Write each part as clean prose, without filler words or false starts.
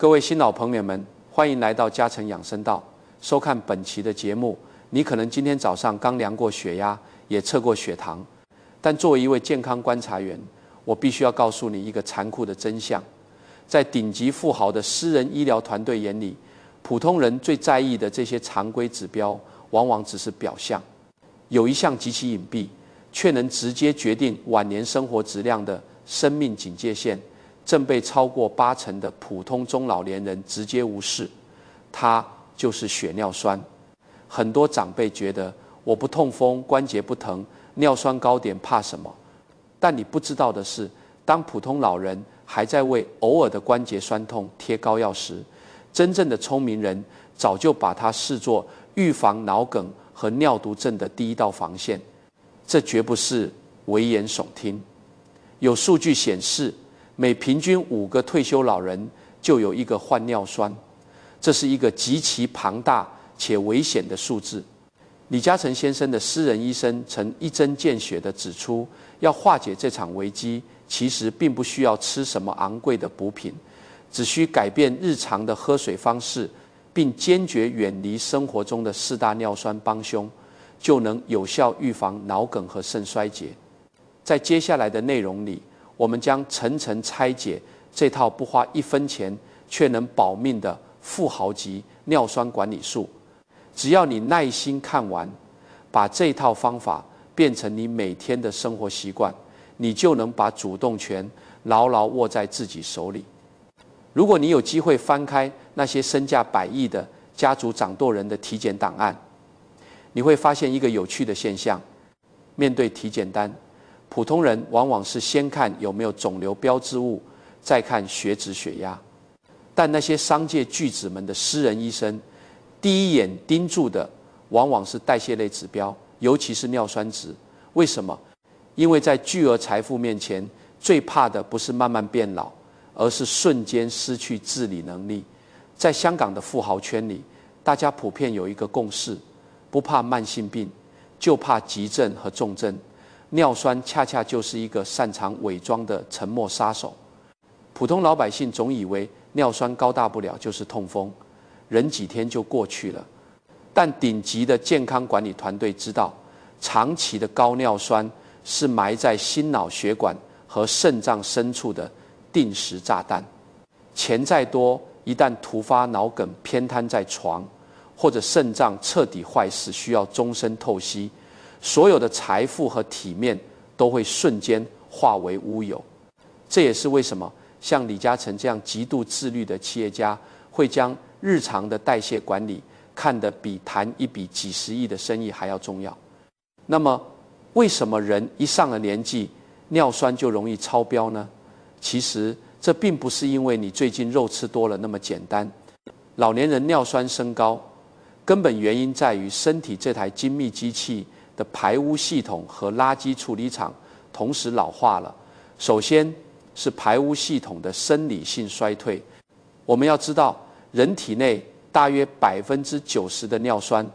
各位新老朋友们，欢迎来到嘉诚养生道，收看本期的节目。你可能今天早上刚量过血压，也测过血糖，但作为一位健康观察员，我必须要告诉你一个残酷的真相：在顶级富豪的私人医疗团队眼里，普通人最在意的这些常规指标，往往只是表象。有一项极其隐蔽，却能直接决定晚年生活质量的生命警戒线，正被超过80%的普通中老年人直接无视，它就是血尿酸。很多长辈觉得我不痛风，关节不疼，尿酸高点怕什么？但你不知道的是，当普通老人还在为偶尔的关节酸痛贴膏药时，真正的聪明人早就把它视作预防脑梗和尿毒症的第一道防线。这绝不是危言耸听。有数据显示，每平均5个退休老人就有1个患尿酸，这是一个极其庞大且危险的数字。李嘉诚先生的私人医生曾一针见血地指出，要化解这场危机，其实并不需要吃什么昂贵的补品，只需改变日常的喝水方式，并坚决远离生活中的4大尿酸帮凶，就能有效预防脑梗和肾衰竭。在接下来的内容里，我们将层层拆解这套不花1分钱却能保命的富豪级尿酸管理术。只要你耐心看完，把这套方法变成你每天的生活习惯，你就能把主动权牢牢握在自己手里。如果你有机会翻开那些身价100亿的家族掌舵人的体检档案，你会发现一个有趣的现象：面对体检单，普通人往往是先看有没有肿瘤标志物，再看血脂血压。但那些商界巨子们的私人医生，第一眼盯住的往往是代谢类指标，尤其是尿酸值。为什么？因为在巨额财富面前，最怕的不是慢慢变老，而是瞬间失去自理能力。在香港的富豪圈里，大家普遍有一个共识：不怕慢性病，就怕急症和重症。尿酸恰恰就是一个擅长伪装的沉默杀手。普通老百姓总以为尿酸高大不了就是痛风，忍几天就过去了。但顶级的健康管理团队知道，长期的高尿酸是埋在心脑血管和肾脏深处的定时炸弹。钱再多，一旦突发脑梗偏瘫在床，或者肾脏彻底坏死需要终身透析，所有的财富和体面都会瞬间化为乌有。这也是为什么像李嘉诚这样极度自律的企业家，会将日常的代谢管理看得比谈一笔几十亿的生意还要重要。那么，为什么人一上了年纪，尿酸就容易超标呢？其实这并不是因为你最近肉吃多了那么简单。老年人尿酸升高，根本原因在于身体这台精密机器的排污系统和垃圾处理厂同时老化了。首先是排污系统的生理性衰退。我们要知道，人体内大约90%的尿酸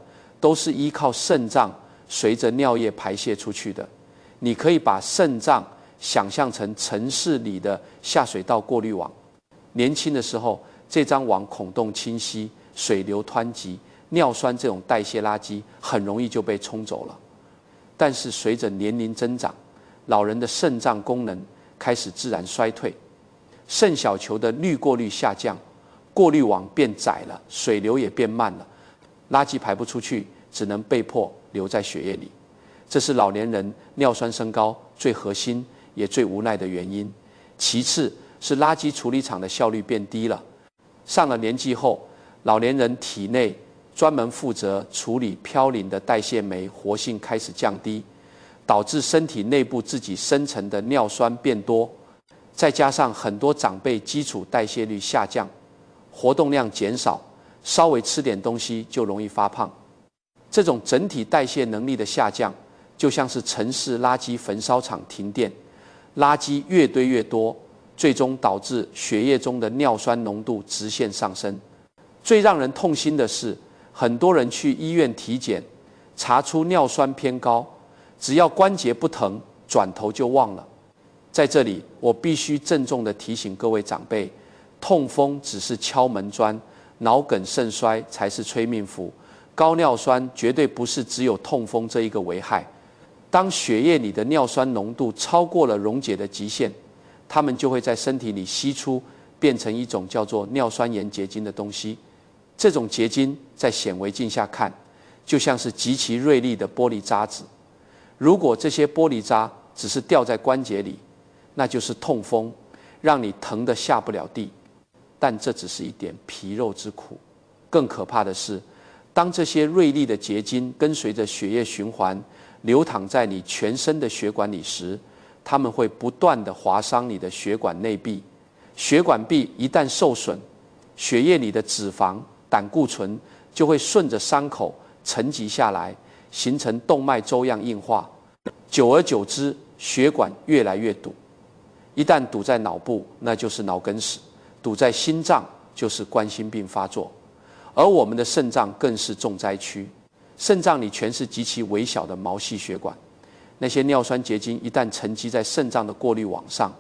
都是依靠肾脏随着尿液排泄出去的。你可以把肾脏想象成城市里的下水道过滤网。年轻的时候，这张网孔洞清晰，水流湍急，尿酸这种代谢垃圾很容易就被冲走了。但是随着年龄增长，老人的肾脏功能开始自然衰退，肾小球的滤过率下降，过滤网变窄了，水流也变慢了，垃圾排不出去，只能被迫留在血液里。这是老年人尿酸升高最核心也最无奈的原因。其次是垃圾处理厂的效率变低了。上了年纪后，老年人体内专门负责处理嘌呤的代谢酶活性开始降低，导致身体内部自己生成的尿酸变多。再加上很多长辈基础代谢率下降，活动量减少，稍微吃点东西就容易发胖。这种整体代谢能力的下降，就像是城市垃圾焚烧厂停电，垃圾越堆越多，最终导致血液中的尿酸浓度直线上升。最让人痛心的是，很多人去医院体检，查出尿酸偏高，只要关节不疼，转头就忘了。在这里，我必须郑重地提醒各位长辈，痛风只是敲门砖，脑梗肾衰才是催命符。高尿酸绝对不是只有痛风这一个危害。当血液里的尿酸浓度超过了溶解的极限，它们就会在身体里析出，变成一种叫做尿酸盐结晶的东西。这种结晶在显微镜下看，就像是极其锐利的玻璃渣子。如果这些玻璃渣只是掉在关节里，那就是痛风，让你疼得下不了地。但这只是一点皮肉之苦。更可怕的是，当这些锐利的结晶跟随着血液循环流淌在你全身的血管里时，它们会不断地划伤你的血管内壁。血管壁一旦受损，血液里的脂肪、胆固醇就会顺着伤口沉积下来，形成动脉粥样硬化。久而久之，血管越来越堵。一旦堵在脑部，那就是脑梗死；堵在心脏，就是冠心病发作。而我们的肾脏更是重灾区，肾脏里全是极其微小的毛细血管，那些尿酸结晶一旦沉积在肾脏的过滤网上，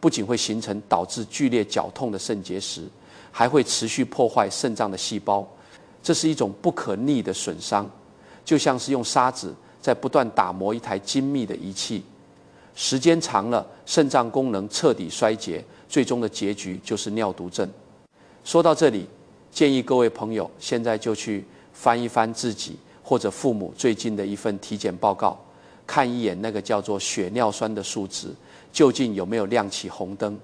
不仅会形成导致剧烈绞痛的肾结石，还会持续破坏肾脏的细胞。这是一种不可逆的损伤，就像是用砂纸在不断打磨一台精密的仪器。时间长了，肾脏功能彻底衰竭，最终的结局就是尿毒症。说到这里，建议各位朋友现在就去翻一翻自己或者父母最近的一份体检报告，看一眼那个叫做血尿酸的数值，究竟有没有亮起红灯。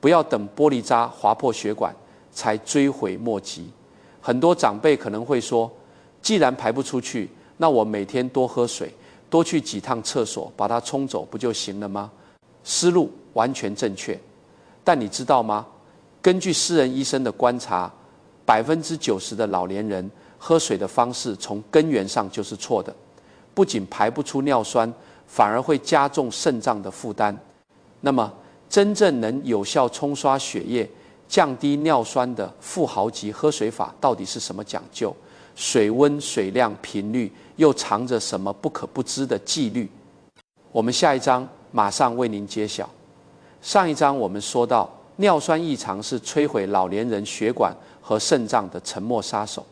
不要等玻璃渣划破血管才追悔莫及。很多长辈可能会说，既然排不出去，那我每天多喝水，多去几趟厕所，把它冲走不就行了吗？思路完全正确，但你知道吗？根据私人医生的观察，90%的老年人喝水的方式从根源上就是错的，不仅排不出尿酸，反而会加重肾脏的负担。那么，真正能有效冲刷血液、降低尿酸的富豪级喝水法到底是什么讲究？水温、水量、频率又藏着什么不可不知的纪律？我们下一章马上为您揭晓。上一章我们说到，尿酸异常是摧毁老年人血管和肾脏的沉默杀手。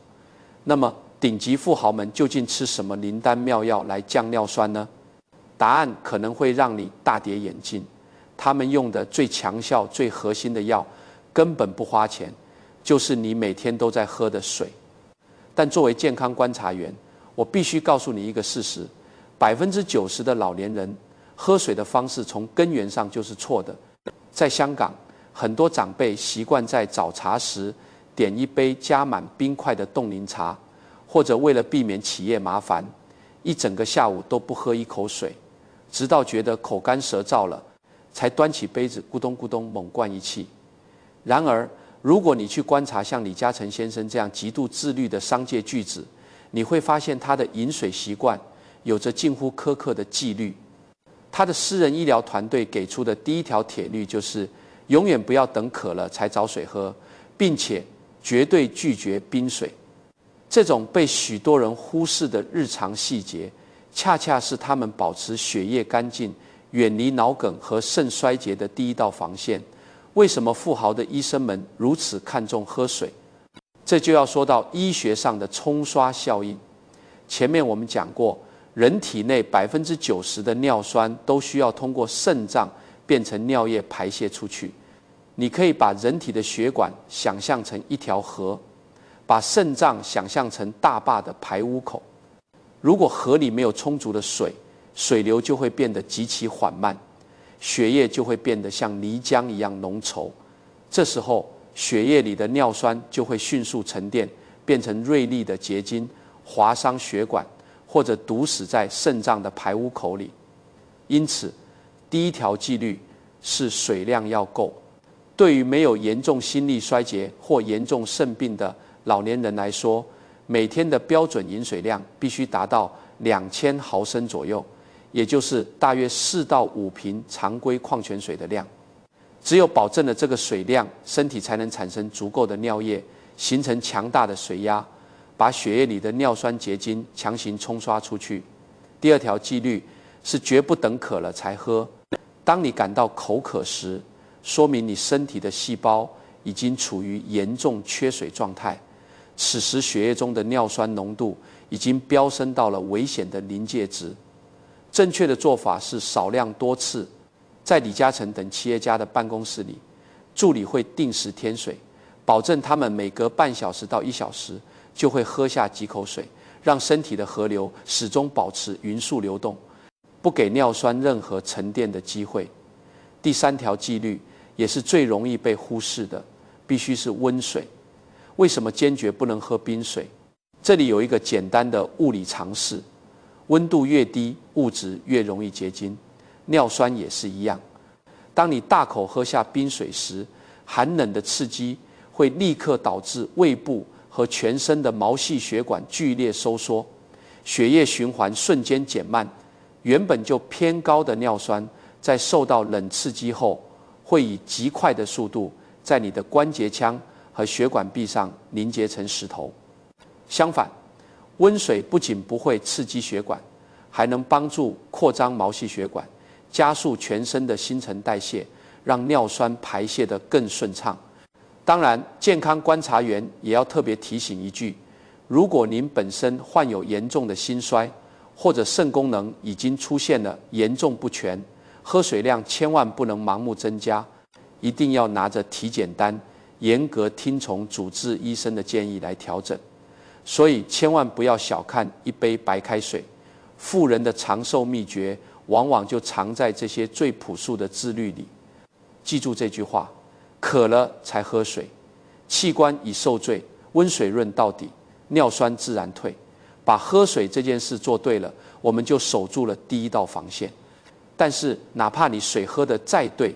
那么，顶级富豪们究竟吃什么灵丹妙药来降尿酸呢？答案可能会让你大跌眼镜。他们用的最强效、最核心的药，根本不花钱，就是你每天都在喝的水。但作为健康观察员，我必须告诉你一个事实：90%的老年人喝水的方式从根源上就是错的。在香港，很多长辈习惯在早茶时点一杯加满冰块的冻柠茶，或者为了避免起夜麻烦，一整个下午都不喝一口水，直到觉得口干舌燥了，才端起杯子咕咚咕咚猛灌一气。然而，如果你去观察像李嘉诚先生这样极度自律的商界巨子，你会发现他的饮水习惯有着近乎苛刻的纪律。他的私人医疗团队给出的第一条铁律就是，永远不要等渴了才找水喝，并且绝对拒绝冰水。这种被许多人忽视的日常细节，恰恰是他们保持血液干净、远离脑梗和肾衰竭的第一道防线。为什么富豪的医生们如此看重喝水？这就要说到医学上的冲刷效应。前面我们讲过，人体内90%的尿酸都需要通过肾脏变成尿液排泄出去。你可以把人体的血管想象成一条河，把肾脏想象成大坝的排污口。如果河里没有充足的水，水流就会变得极其缓慢，血液就会变得像泥浆一样浓稠。这时候，血液里的尿酸就会迅速沉淀，变成锐利的结晶，划伤血管，或者堵死在肾脏的排污口里。因此，第一条纪律是水量要够。对于没有严重心力衰竭或严重肾病的老年人来说，每天的标准饮水量必须达到2000毫升左右，也就是大约4到5瓶常规矿泉水的量。只有保证了这个水量，身体才能产生足够的尿液，形成强大的水压，把血液里的尿酸结晶强行冲刷出去。第二条纪律是绝不等渴了才喝。当你感到口渴时，说明你身体的细胞已经处于严重缺水状态，此时血液中的尿酸浓度已经飙升到了危险的临界值。正确的做法是少量多次，在李嘉诚等企业家的办公室里，助理会定时添水，保证他们每隔半小时到1小时就会喝下几口水，让身体的河流始终保持匀速流动，不给尿酸任何沉淀的机会。第3条纪律也是最容易被忽视的，必须是温水。为什么坚决不能喝冰水？这里有一个简单的物理常识，温度越低，物质越容易结晶，尿酸也是一样。当你大口喝下冰水时，寒冷的刺激会立刻导致胃部和全身的毛细血管剧烈收缩，血液循环瞬间减慢，原本就偏高的尿酸在受到冷刺激后，会以极快的速度在你的关节腔和血管壁上凝结成石头。相反，温水不仅不会刺激血管，还能帮助扩张毛细血管，加速全身的新陈代谢，让尿酸排泄得更顺畅。当然，健康观察员也要特别提醒一句，如果您本身患有严重的心衰，或者肾功能已经出现了严重不全，喝水量千万不能盲目增加，一定要拿着体检单，严格听从主治医生的建议来调整。所以千万不要小看一杯白开水，富人的长寿秘诀往往就藏在这些最朴素的自律里。记住这句话，渴了才喝水，器官已受罪，温水润到底，尿酸自然退。把喝水这件事做对了，我们就守住了第1道防线。但是哪怕你水喝得再对，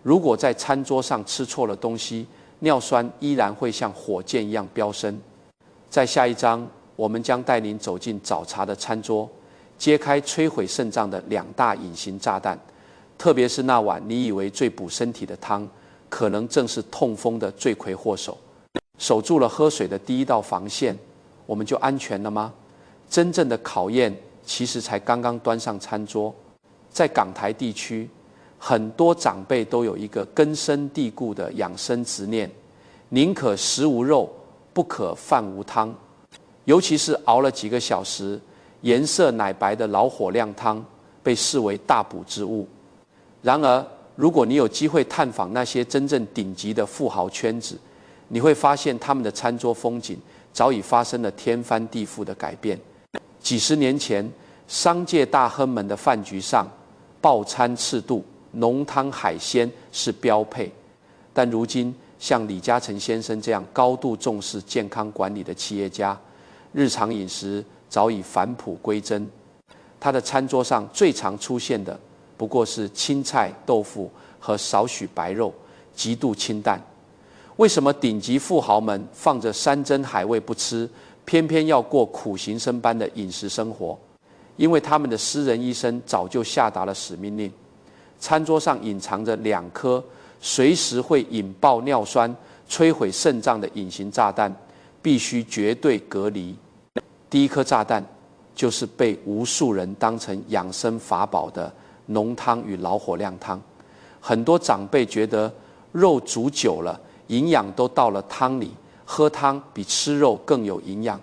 如果在餐桌上吃错了东西，尿酸依然会像火箭一样飙升。在下一章，我们将带您走进早茶的餐桌，揭开摧毁肾脏的2大隐形炸弹，特别是那碗你以为最补身体的汤，可能正是痛风的罪魁祸首。守住了喝水的第1道防线，我们就安全了吗？真正的考验其实才刚刚端上餐桌。在港台地区，很多长辈都有一个根深蒂固的养生执念，宁可食无肉，不可饭无汤。尤其是熬了几个小时，颜色奶白的老火靓汤被视为大补之物。然而，如果你有机会探访那些真正顶级的富豪圈子，你会发现他们的餐桌风景早已发生了天翻地覆的改变。几十年前，商界大亨们的饭局上，爆餐赤肚、浓汤海鲜是标配。但如今，像李嘉诚先生这样高度重视健康管理的企业家，日常饮食早已返璞归真。他的餐桌上最常出现的不过是青菜、豆腐和少许白肉，极度清淡。为什么顶级富豪们放着山珍海味不吃，偏偏要过苦行僧般的饮食生活？因为他们的私人医生早就下达了使命令，餐桌上隐藏着2颗随时会引爆尿酸、摧毁肾脏的隐形炸弹，必须绝对隔离。第1颗炸弹就是被无数人当成养生法宝的浓汤与老火靓汤。很多长辈觉得肉煮久了，营养都到了汤里，喝汤比吃肉更有营养。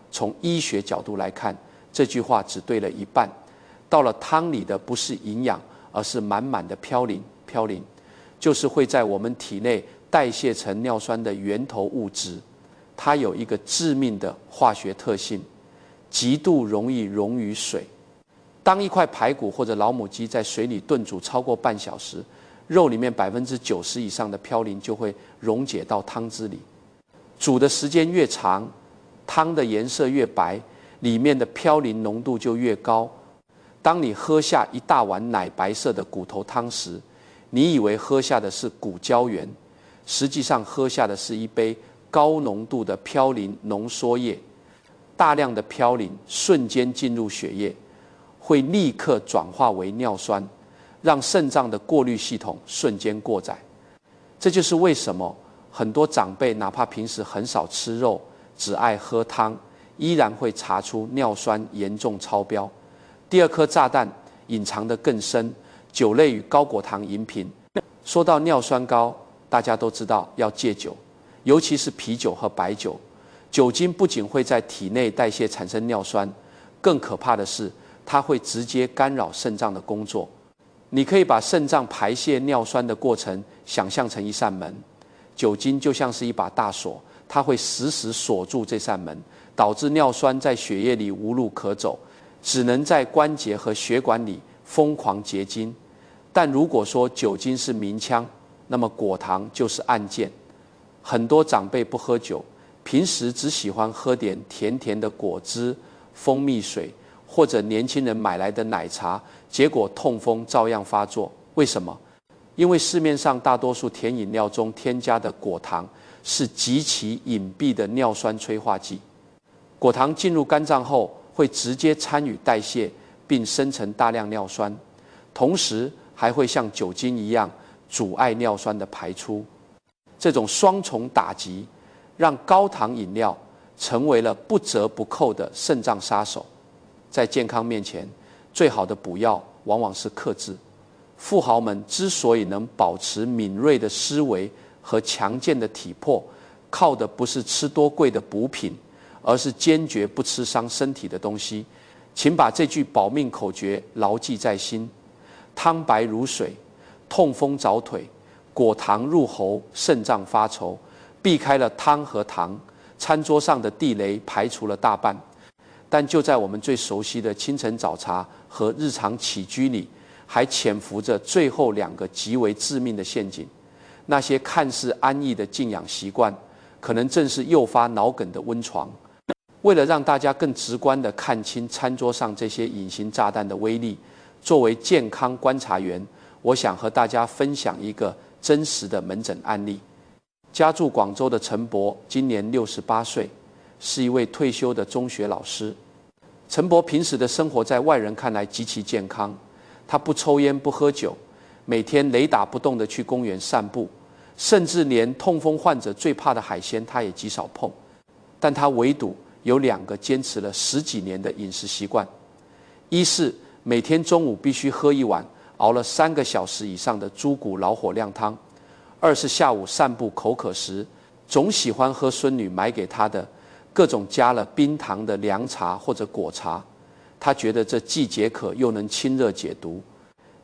从医学角度来看，这句话只对了一半。到了汤里的不是营养，而是满满的嘌呤。嘌呤就是会在我们体内代谢成尿酸的源头物质。它有一个致命的化学特性，极度容易溶于水。当一块排骨或者老母鸡在水里炖煮超过半小时，肉里面90%以上的嘌呤就会溶解到汤汁里。煮的时间越长，汤的颜色越白，里面的嘌呤浓度就越高。当你喝下一大碗奶白色的骨头汤时，你以为喝下的是骨胶原，实际上喝下的是一杯高浓度的嘌呤浓缩液。大量的嘌呤瞬间进入血液，会立刻转化为尿酸，让肾脏的过滤系统瞬间过载。这就是为什么很多长辈哪怕平时很少吃肉，只爱喝汤，依然会查出尿酸严重超标。第2颗炸弹隐藏得更深，酒类与高果糖饮品。说到尿酸高，大家都知道要戒酒，尤其是啤酒和白酒。酒精不仅会在体内代谢产生尿酸，更可怕的是，它会直接干扰肾脏的工作。你可以把肾脏排泄尿酸的过程想象成一扇门，酒精就像是一把大锁，它会死死锁住这扇门，导致尿酸在血液里无路可走，只能在关节和血管里疯狂结晶。但如果说酒精是明枪，那么果糖就是暗箭。很多长辈不喝酒，平时只喜欢喝点甜甜的果汁、蜂蜜水，或者年轻人买来的奶茶，结果痛风照样发作。为什么？因为市面上大多数甜饮料中添加的果糖是极其隐蔽的尿酸催化剂。果糖进入肝脏后，会直接参与代谢，并生成大量尿酸，同时还会像酒精一样阻碍尿酸的排出。这种双重打击，让高糖饮料成为了不折不扣的肾脏杀手。在健康面前，最好的补药往往是克制。富豪们之所以能保持敏锐的思维和强健的体魄，靠的不是吃多贵的补品，而是坚决不吃伤身体的东西。请把这句保命口诀牢记在心：汤白如水，痛风早腿，果糖入喉，肾脏发愁。避开了汤和糖，餐桌上的地雷排除了大半。但就在我们最熟悉的清晨早茶和日常起居里，还潜伏着最后2个极为致命的陷阱。那些看似安逸的静养习惯，可能正是诱发脑梗的温床。为了让大家更直观地看清餐桌上这些隐形炸弹的威力，作为健康观察员，我想和大家分享一个真实的门诊案例。家住广州的陈伯今年68岁，是一位退休的中学老师。陈伯平时的生活在外人看来极其健康，他不抽烟不喝酒，每天雷打不动地去公园散步，甚至连痛风患者最怕的海鲜他也极少碰。但他唯独有2个坚持了10几年的饮食习惯：一是每天中午必须喝一碗熬了3个小时以上的猪骨老火靓汤；二是下午散步口渴时，总喜欢喝孙女买给他的各种加了冰糖的凉茶或者果茶。他觉得这既解渴又能清热解毒。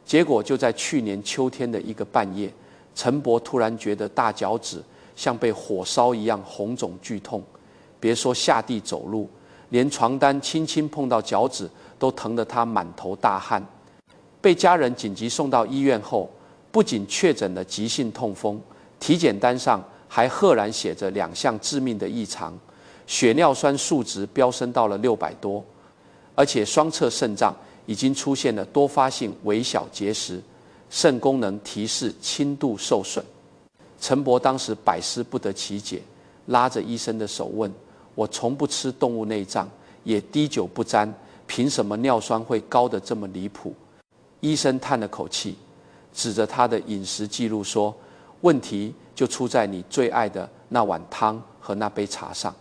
结果就在去年秋天的一个半夜，陈伯突然觉得大脚趾像被火烧一样红肿剧痛，别说下地走路，连床单轻轻碰到脚趾都疼得他满头大汗。被家人紧急送到医院后，不仅确诊了急性痛风，体检单上还赫然写着2项致命的异常：血尿酸数值飙升到了600多，而且双侧肾脏已经出现了多发性微小结石，肾功能提示轻度受损。陈伯当时百思不得其解，拉着医生的手问：我从不吃动物内脏，也滴酒不沾，凭什么尿酸会高得这么离谱？医生叹了口气，指着他的饮食记录说：问题就出在你最爱的那碗汤和那杯茶上。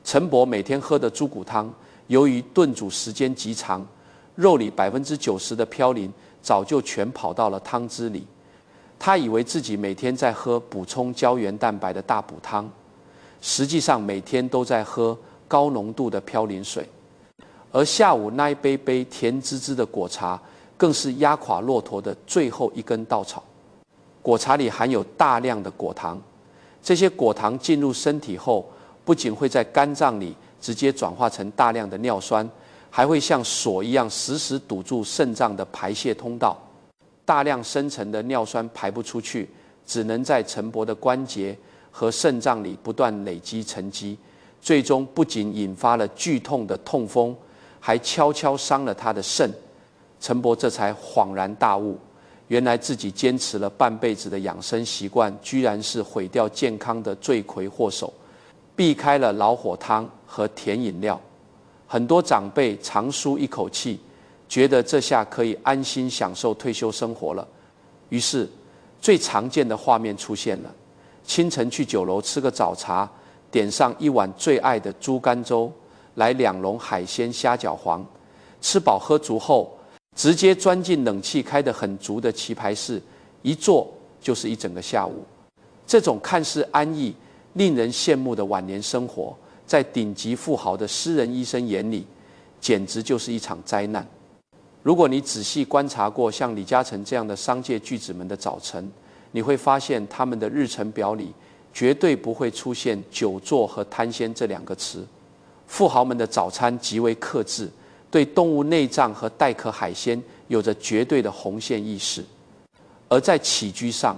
陈伯每天喝的猪骨汤，由于炖煮时间极长，肉里90%的嘌呤早就全跑到了汤汁里。他以为自己每天在喝补充胶原蛋白的大补汤，实际上每天都在喝高浓度的嘌呤水。而下午那一杯杯甜滋滋的果茶，更是压垮骆驼的最后一根稻草。果茶里含有大量的果糖，这些果糖进入身体后，不仅会在肝脏里直接转化成大量的尿酸，还会像锁一样死死堵住肾脏的排泄通道。大量生成的尿酸排不出去，只能在陈伯的关节和肾脏里不断累积沉积，最终不仅引发了剧痛的痛风，还悄悄伤了他的肾。陈伯这才恍然大悟，原来自己坚持了半辈子的养生习惯，居然是毁掉健康的罪魁祸首。避开了老火汤和甜饮料，很多长辈长舒一口气，觉得这下可以安心享受退休生活了。于是最常见的画面出现了：清晨去酒楼吃个早茶，点上一碗最爱的猪肝粥，来2笼海鲜虾饺皇，吃饱喝足后，直接钻进冷气开得很足的棋牌室，一坐就是一整个下午。这种看似安逸、令人羡慕的晚年生活，在顶级富豪的私人医生眼里，简直就是一场灾难。如果你仔细观察过像李嘉诚这样的商界巨子们的早晨，你会发现他们的日程表里绝对不会出现久坐和贪仙这两个词。富豪们的早餐极为克制，对动物内脏和带壳海鲜有着绝对的红线意识。而在起居上，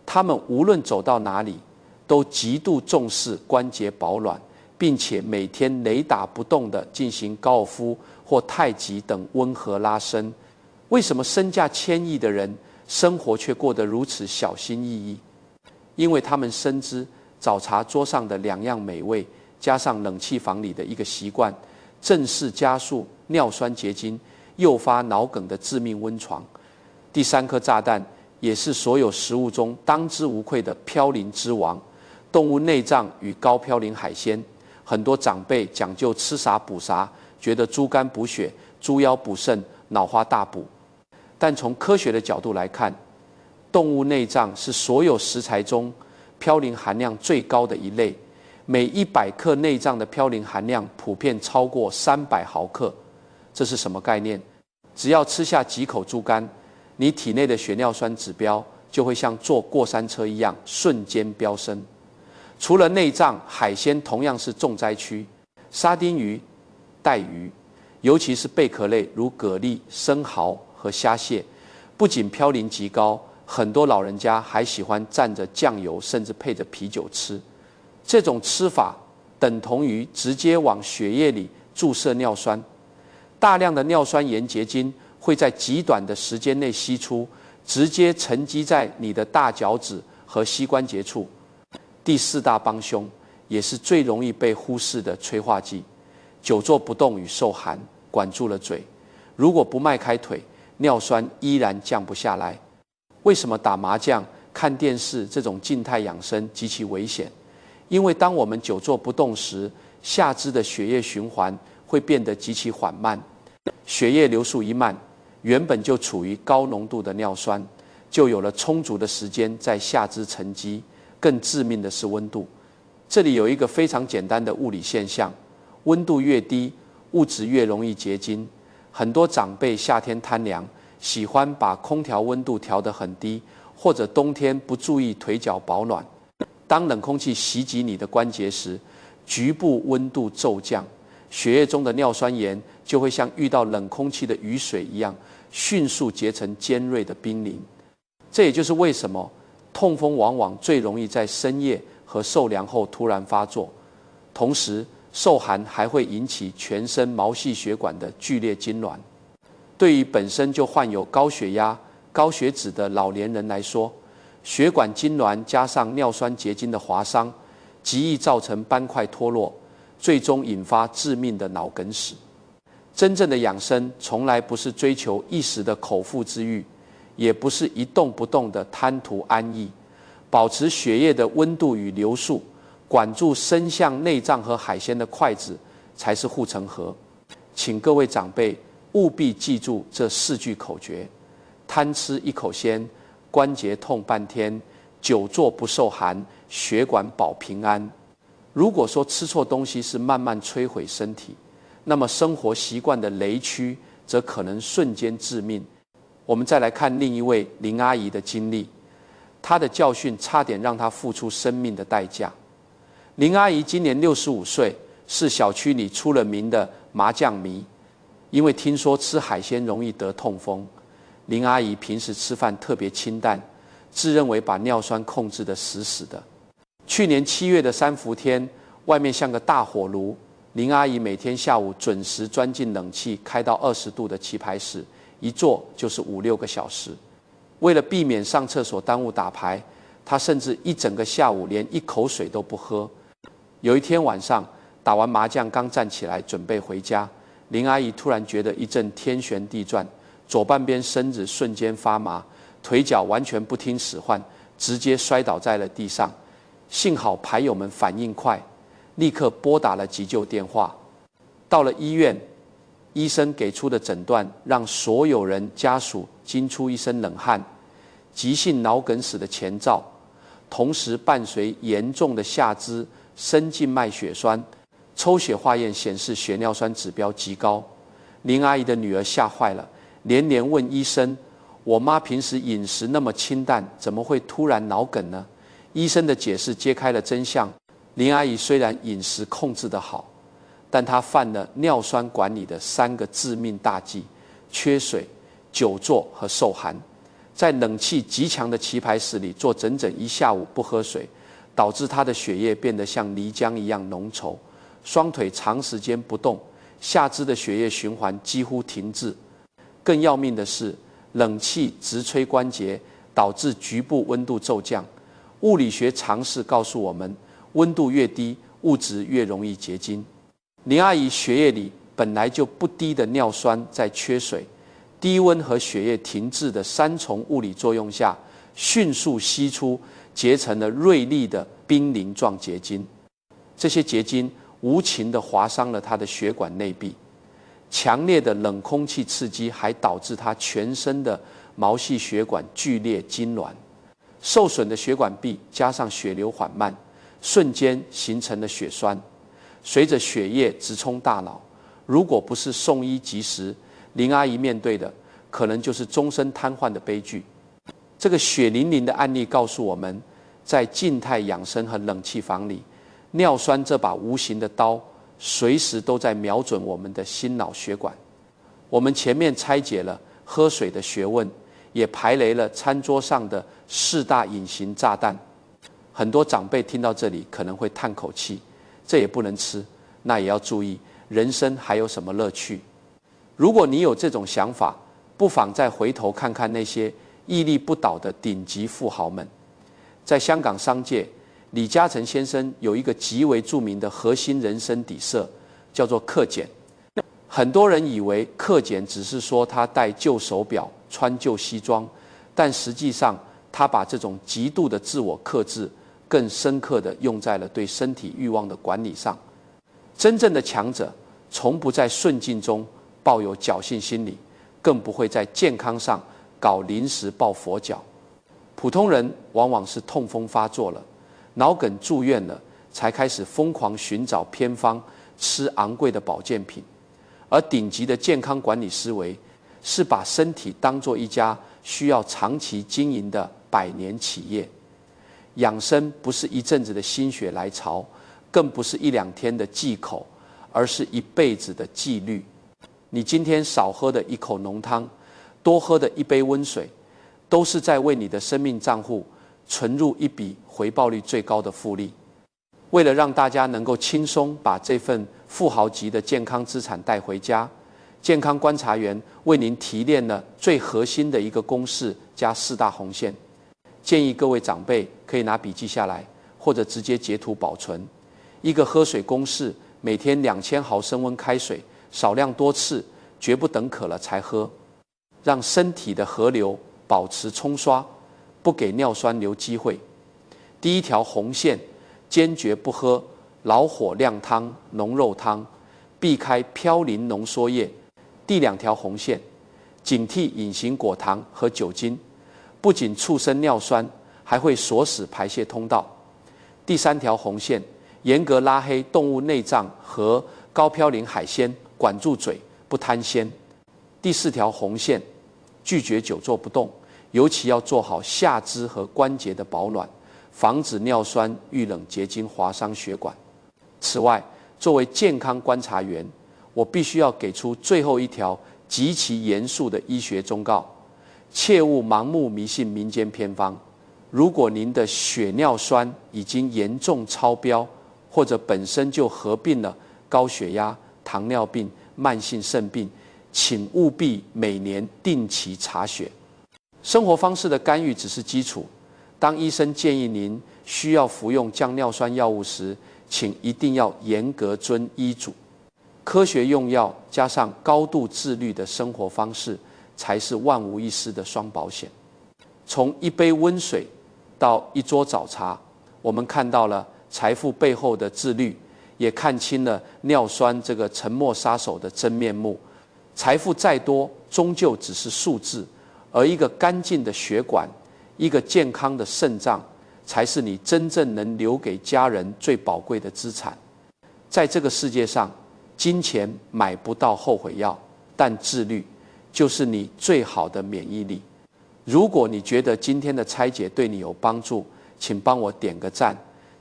他们无论走到哪里，都极度重视关节保暖，并且每天雷打不动地进行高尔夫或太极等温和拉伸。为什么身价千亿的人生活却过得如此小心翼翼？因为他们深知早茶桌上的两样美味，加上冷气房里的一个习惯，正是加速尿酸结晶、诱发脑梗的致命温床。第三颗炸弹也是所有食物中当之无愧的嘌呤之王——动物内脏与高嘌呤海鲜。很多长辈讲究吃啥补啥，觉得猪肝补血、猪腰补肾、脑花大补。但从科学的角度来看，动物内脏是所有食材中嘌呤含量最高的一类，每100克内脏的嘌呤含量普遍超过300毫克。这是什么概念？只要吃下几口猪肝，你体内的血尿酸指标就会像坐过山车一样瞬间飙升。除了内脏，海鲜同样是重灾区。沙丁鱼、带鱼，尤其是贝壳类如蛤蜊、生蚝和虾蟹，不仅嘌呤极高，很多老人家还喜欢蘸着酱油，甚至配着啤酒吃。这种吃法等同于直接往血液里注射尿酸，大量的尿酸盐结晶会在极短的时间内析出，直接沉积在你的大脚趾和膝关节处。第4大帮凶，也是最容易被忽视的催化剂——久坐不动与受寒，管住了嘴。如果不迈开腿，尿酸依然降不下来。为什么打麻将、看电视这种静态养生极其危险？因为当我们久坐不动时，下肢的血液循环会变得极其缓慢，血液流速一慢，原本就处于高浓度的尿酸就有了充足的时间在下肢沉积。更致命的是温度。这里有一个非常简单的物理现象：温度越低，物质越容易结晶。很多长辈夏天贪凉，喜欢把空调温度调得很低，或者冬天不注意腿脚保暖。当冷空气袭击你的关节时，局部温度骤降，血液中的尿酸盐就会像遇到冷空气的雨水一样，迅速结成尖锐的冰凌。这也就是为什么痛风往往最容易在深夜和受凉后突然发作，同时受寒还会引起全身毛细血管的剧烈痉挛。对于本身就患有高血压、高血脂的老年人来说，血管痉挛加上尿酸结晶的划伤，极易造成斑块脱落，最终引发致命的脑梗死。真正的养生从来不是追求一时的口腹之欲，也不是一动不动的贪图安逸，保持血液的温度与流速，管住伸向内脏和海鲜的筷子，才是护城河。请各位长辈务必记住这4句口诀：贪吃一口鲜，关节痛半天；久坐不受寒，血管保平安。如果说吃错东西是慢慢摧毁身体，那么生活习惯的雷区则可能瞬间致命。我们再来看另一位林阿姨的经历，她的教训差点让她付出生命的代价。林阿姨今年65岁，是小区里出了名的麻将迷。因为听说吃海鲜容易得痛风，林阿姨平时吃饭特别清淡，自认为把尿酸控制得死死的。去年7月的3伏天，外面像个大火炉，林阿姨每天下午准时钻进冷气开到20度的棋牌室，一坐就是5-6个小时。为了避免上厕所耽误打牌，她甚至一整个下午连一口水都不喝。有一天晚上，打完麻将刚站起来准备回家，林阿姨突然觉得一阵天旋地转，左半边身子瞬间发麻，腿脚完全不听使唤，直接摔倒在了地上。幸好牌友们反应快，立刻拨打了急救电话。到了医院，医生给出的诊断让所有人家属惊出一身冷汗：急性脑梗死的前兆。同时伴随严重的下肢深静脉血栓，抽血化验显示血尿酸指标极高。林阿姨的女儿吓坏了，连连问医生：“我妈平时饮食那么清淡，怎么会突然脑梗呢？”医生的解释揭开了真相。林阿姨虽然饮食控制得好，但她犯了尿酸管理的3个致命大忌：缺水、久坐和受寒。在冷气极强的棋牌室里坐整整1下午不喝水，导致她的血液变得像泥浆一样浓稠，双腿长时间不动，下肢的血液循环几乎停滞。更要命的是，冷气直吹关节，导致局部温度骤降。物理学常识告诉我们，温度越低，物质越容易结晶。林阿姨血液里本来就不低的尿酸在缺水、低温和血液停滞的3重物理作用下，迅速析出，结成了锐利的冰凌状结晶。这些结晶无情地划伤了她的血管内壁。强烈的冷空气刺激还导致她全身的毛细血管剧烈痉挛。受损的血管壁加上血流缓慢，瞬间形成了血栓，随着血液直冲大脑。如果不是送医及时，林阿姨面对的可能就是终身瘫痪的悲剧。这个血淋淋的案例告诉我们，在静态养生和冷气房里，尿酸这把无形的刀随时都在瞄准我们的心脑血管。我们前面拆解了喝水的学问，也排雷了餐桌上的4大隐形炸弹。很多长辈听到这里可能会叹口气，这也不能吃，那也要注意，人生还有什么乐趣？如果你有这种想法，不妨再回头看看那些屹立不倒的顶级富豪们。在香港商界，李嘉诚先生有一个极为著名的核心人生底色，叫做克俭。很多人以为克俭只是说他戴旧手表、穿旧西装，但实际上他把这种极度的自我克制更深刻地用在了对身体欲望的管理上。真正的强者从不在顺境中抱有侥幸心理，更不会在健康上搞临时抱佛脚。普通人往往是痛风发作了，脑梗住院了，才开始疯狂寻找偏方，吃昂贵的保健品。而顶级的健康管理思维是把身体当作一家需要长期经营的100年企业。养生不是一阵子的心血来潮，更不是1-2天的忌口，而是一辈子的纪律。你今天少喝的一口浓汤，多喝的一杯温水，都是在为你的生命账户存入一笔回报率最高的复利。为了让大家能够轻松把这份富豪级的健康资产带回家，健康观察员为您提炼了最核心的一个公式加4大红线。建议各位长辈可以拿笔记下来，或者直接截图保存。一个喝水公式：每天2000毫升温开水，少量多次，绝不等渴了才喝，让身体的河流保持冲刷，不给尿酸留机会。第1条红线，坚决不喝老火靓汤、浓肉汤，避开嘌呤浓缩液。第2条红线，警惕隐形果糖和酒精，不仅促生尿酸，还会锁死排泄通道。第3条红线，严格拉黑动物内脏和高嘌呤海鲜，管住嘴，不贪鲜。第4条红线，拒绝久坐不动，尤其要做好下肢和关节的保暖，防止尿酸遇冷结晶划伤血管。此外，作为健康观察员，我必须要给出最后1条极其严肃的医学忠告：切勿盲目迷信民间偏方。如果您的血尿酸已经严重超标，或者本身就合并了高血压、糖尿病、慢性肾病，请务必每年定期查血。生活方式的干预只是基础，当医生建议您需要服用降尿酸药物时，请一定要严格遵医嘱。科学用药加上高度自律的生活方式，才是万无一失的双保险。从一杯温水到一桌早茶，我们看到了财富背后的自律，也看清了尿酸这个沉默杀手的真面目。财富再多，终究只是数字，而一个干净的血管，一个健康的肾脏，才是你真正能留给家人最宝贵的资产。在这个世界上，金钱买不到后悔药，但自律就是你最好的免疫力。如果你觉得今天的拆解对你有帮助，请帮我点个赞，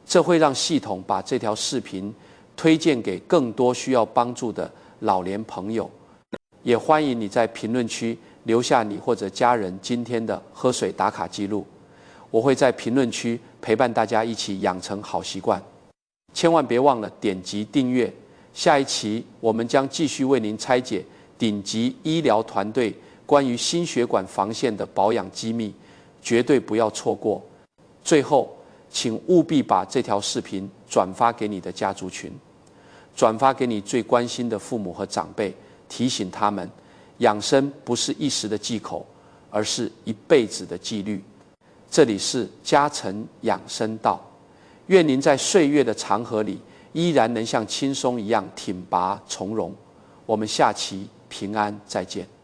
这会让系统把这条视频推荐给更多需要帮助的老年朋友。也欢迎你在评论区留下你或者家人今天的喝水打卡记录，我会在评论区陪伴大家一起养成好习惯。千万别忘了点击订阅，下一期我们将继续为您拆解顶级医疗团队关于心血管防线的保养机密，绝对不要错过。最后，请务必把这条视频转发给你的家族群，转发给你最关心的父母和长辈，提醒他们，养生不是一时的忌口，而是一辈子的纪律。这里是嘉诚养生道，愿您在岁月的长河里，依然能像轻松一样挺拔从容。我们下期平安再见。